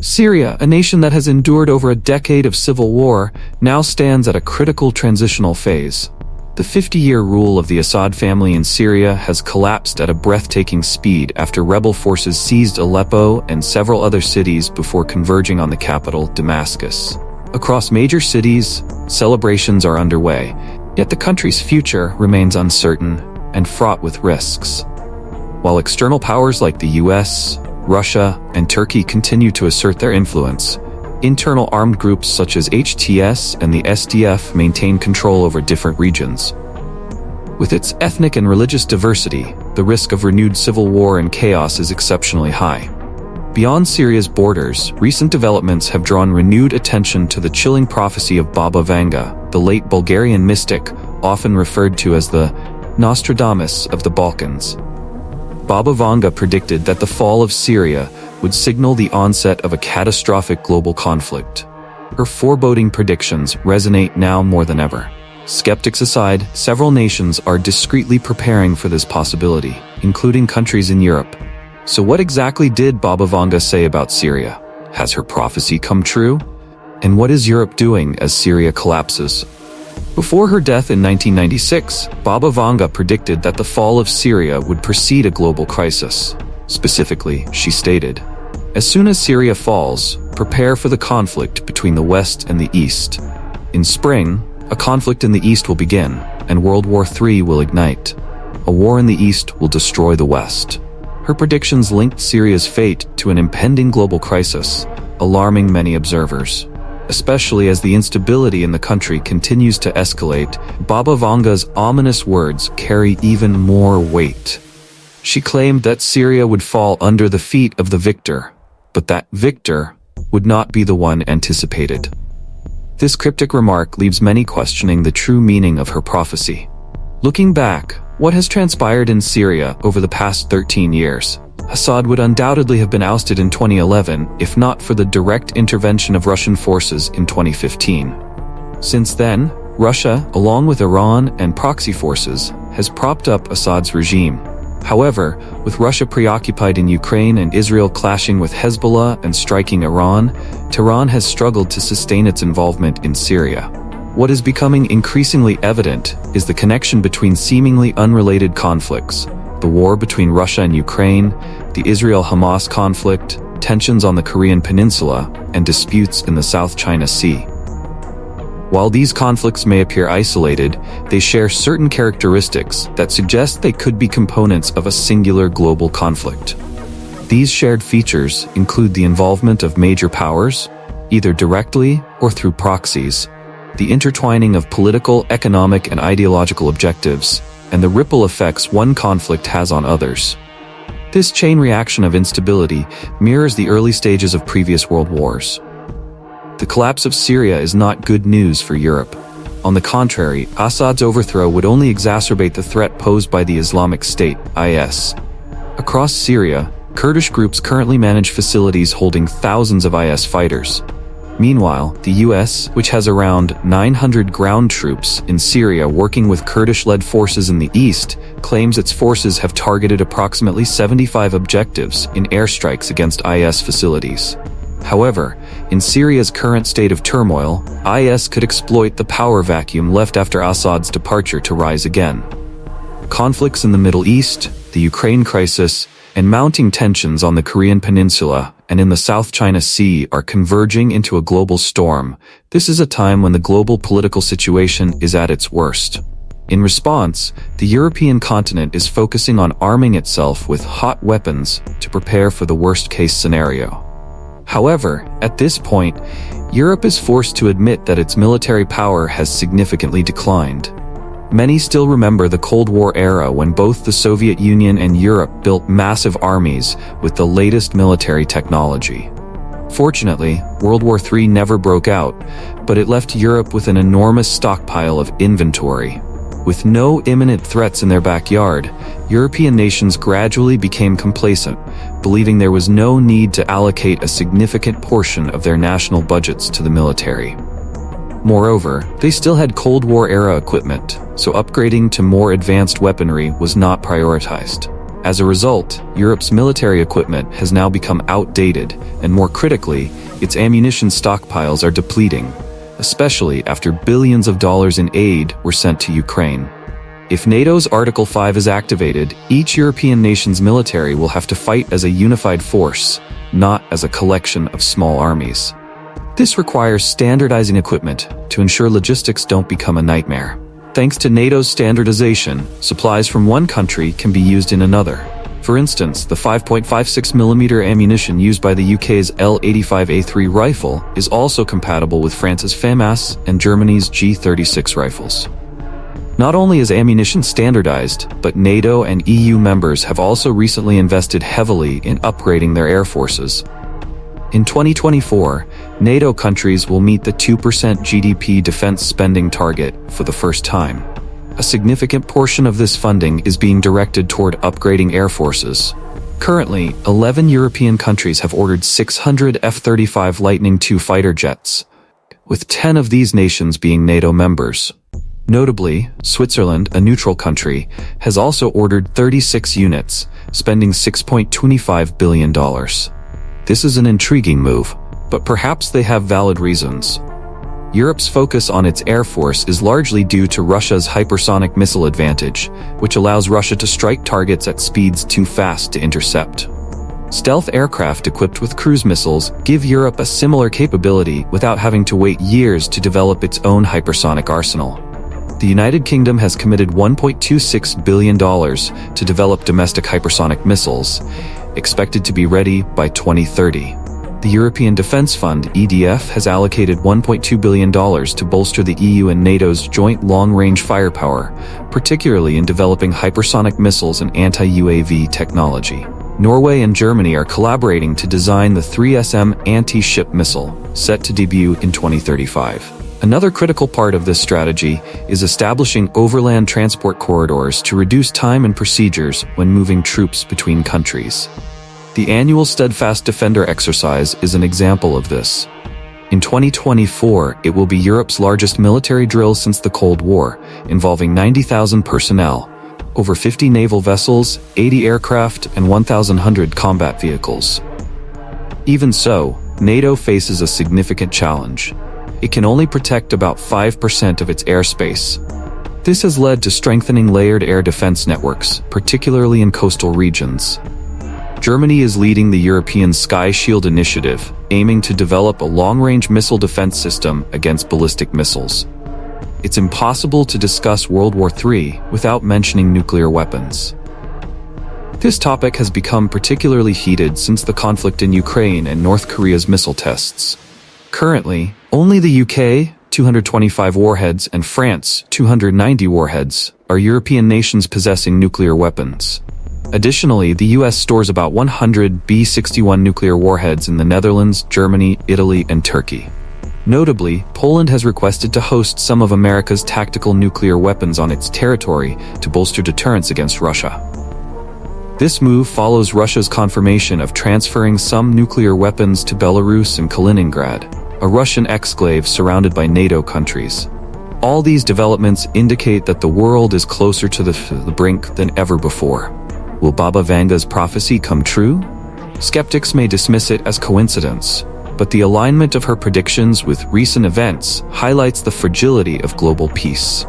Syria, a nation that has endured over a decade of civil war, now stands at a critical transitional phase. The 50-year rule of the Assad family in Syria has collapsed at a breathtaking speed after rebel forces seized Aleppo and several other cities before converging on the capital, Damascus. Across major cities, celebrations are underway, yet the country's future remains uncertain and fraught with risks. While external powers like the US, Russia, and Turkey continue to assert their influence, internal armed groups such as HTS and the SDF maintain control over different regions. With its ethnic and religious diversity, the risk of renewed civil war and chaos is exceptionally high. Beyond Syria's borders, recent developments have drawn renewed attention to the chilling prophecy of Baba Vanga, the late Bulgarian mystic, often referred to as the Nostradamus of the Balkans. Baba Vanga predicted that the fall of Syria would signal the onset of a catastrophic global conflict. Her foreboding predictions resonate now more than ever. Skeptics aside, several nations are discreetly preparing for this possibility, including countries in Europe. So what exactly did Baba Vanga say about Syria? Has her prophecy come true? And what is Europe doing as Syria collapses? Before her death in 1996, Baba Vanga predicted that the fall of Syria would precede a global crisis. Specifically, she stated, "As soon as Syria falls, prepare for the conflict between the West and the East. In spring, a conflict in the East will begin, and World War III will ignite. A war in the East will destroy the West." Her predictions linked Syria's fate to an impending global crisis, alarming many observers. Especially as the instability in the country continues to escalate, Baba Vanga's ominous words carry even more weight. She claimed that Syria would fall under the feet of the victor, but that victor would not be the one anticipated. This cryptic remark leaves many questioning the true meaning of her prophecy. Looking back, what has transpired in Syria over the past 13 years? Assad would undoubtedly have been ousted in 2011 if not for the direct intervention of Russian forces in 2015. Since then, Russia, along with Iran and proxy forces, has propped up Assad's regime. However, with Russia preoccupied in Ukraine and Israel clashing with Hezbollah and striking Iran, Tehran has struggled to sustain its involvement in Syria. What is becoming increasingly evident is the connection between seemingly unrelated conflicts: the war between Russia and Ukraine, the Israel-Hamas conflict, tensions on the Korean Peninsula, and disputes in the South China Sea. While these conflicts may appear isolated, they share certain characteristics that suggest they could be components of a singular global conflict. These shared features include the involvement of major powers, either directly or through proxies, the intertwining of political, economic, and ideological objectives, and the ripple effects one conflict has on others. This chain reaction of instability mirrors the early stages of previous world wars. The collapse of Syria is not good news for Europe. On the contrary, Assad's overthrow would only exacerbate the threat posed by the Islamic State, IS. Across Syria, Kurdish groups currently manage facilities holding thousands of IS fighters. Meanwhile, the US, which has around 900 ground troops in Syria working with Kurdish-led forces in the east, claims its forces have targeted approximately 75 objectives in airstrikes against IS facilities. However, in Syria's current state of turmoil, IS could exploit the power vacuum left after Assad's departure to rise again. Conflicts in the Middle East, the Ukraine crisis, and mounting tensions on the Korean Peninsula and in the South China Sea are converging into a global storm. This is a time when the global political situation is at its worst. In response, the European continent is focusing on arming itself with hot weapons to prepare for the worst-case scenario. However, at this point, Europe is forced to admit that its military power has significantly declined. Many still remember the Cold War era when both the Soviet Union and Europe built massive armies with the latest military technology. Fortunately, World War III never broke out, but it left Europe with an enormous stockpile of inventory. With no imminent threats in their backyard, European nations gradually became complacent, believing there was no need to allocate a significant portion of their national budgets to the military. Moreover, they still had Cold War-era equipment, so upgrading to more advanced weaponry was not prioritized. As a result, Europe's military equipment has now become outdated, and more critically, its ammunition stockpiles are depleting, especially after billions of dollars in aid were sent to Ukraine. If NATO's Article 5 is activated, each European nation's military will have to fight as a unified force, not as a collection of small armies. This requires standardizing equipment to ensure logistics don't become a nightmare. Thanks to NATO's standardization, supplies from one country can be used in another. For instance, the 5.56mm ammunition used by the UK's L85A3 rifle is also compatible with France's FAMAS and Germany's G36 rifles. Not only is ammunition standardized, but NATO and EU members have also recently invested heavily in upgrading their air forces. In 2024, NATO countries will meet the 2% GDP defense spending target for the first time. A significant portion of this funding is being directed toward upgrading air forces. Currently, 11 European countries have ordered 600 F-35 Lightning II fighter jets, with 10 of these nations being NATO members. Notably, Switzerland, a neutral country, has also ordered 36 units, spending $6.25 billion. This is an intriguing move, but perhaps they have valid reasons. Europe's focus on its air force is largely due to Russia's hypersonic missile advantage, which allows Russia to strike targets at speeds too fast to intercept. Stealth aircraft equipped with cruise missiles give Europe a similar capability without having to wait years to develop its own hypersonic arsenal. The United Kingdom has committed $1.26 billion to develop domestic hypersonic missiles, expected to be ready by 2030. The European Defence Fund, EDF, has allocated $1.2 billion to bolster the EU and NATO's joint long-range firepower, particularly in developing hypersonic missiles and anti-UAV technology. Norway and Germany are collaborating to design the 3SM anti-ship missile, set to debut in 2035. Another critical part of this strategy is establishing overland transport corridors to reduce time and procedures when moving troops between countries. The annual Steadfast Defender exercise is an example of this. In 2024, it will be Europe's largest military drill since the Cold War, involving 90,000 personnel, over 50 naval vessels, 80 aircraft, and 1,100 combat vehicles. Even so, NATO faces a significant challenge. It can only protect about 5% of its airspace. This has led to strengthening layered air defense networks, particularly in coastal regions. Germany is leading the European Sky Shield initiative, aiming to develop a long-range missile defense system against ballistic missiles. It's impossible to discuss World War III without mentioning nuclear weapons. This topic has become particularly heated since the conflict in Ukraine and North Korea's missile tests. Currently, only the UK, 225 warheads, and France, 290 warheads, are European nations possessing nuclear weapons. Additionally, the US stores about 100 B-61 nuclear warheads in the Netherlands, Germany, Italy, and Turkey. Notably, Poland has requested to host some of America's tactical nuclear weapons on its territory to bolster deterrence against Russia. This move follows Russia's confirmation of transferring some nuclear weapons to Belarus and Kaliningrad, a Russian exclave surrounded by NATO countries. All these developments indicate that the world is closer to the brink than ever before. Will Baba Vanga's prophecy come true? Skeptics may dismiss it as coincidence, but the alignment of her predictions with recent events highlights the fragility of global peace.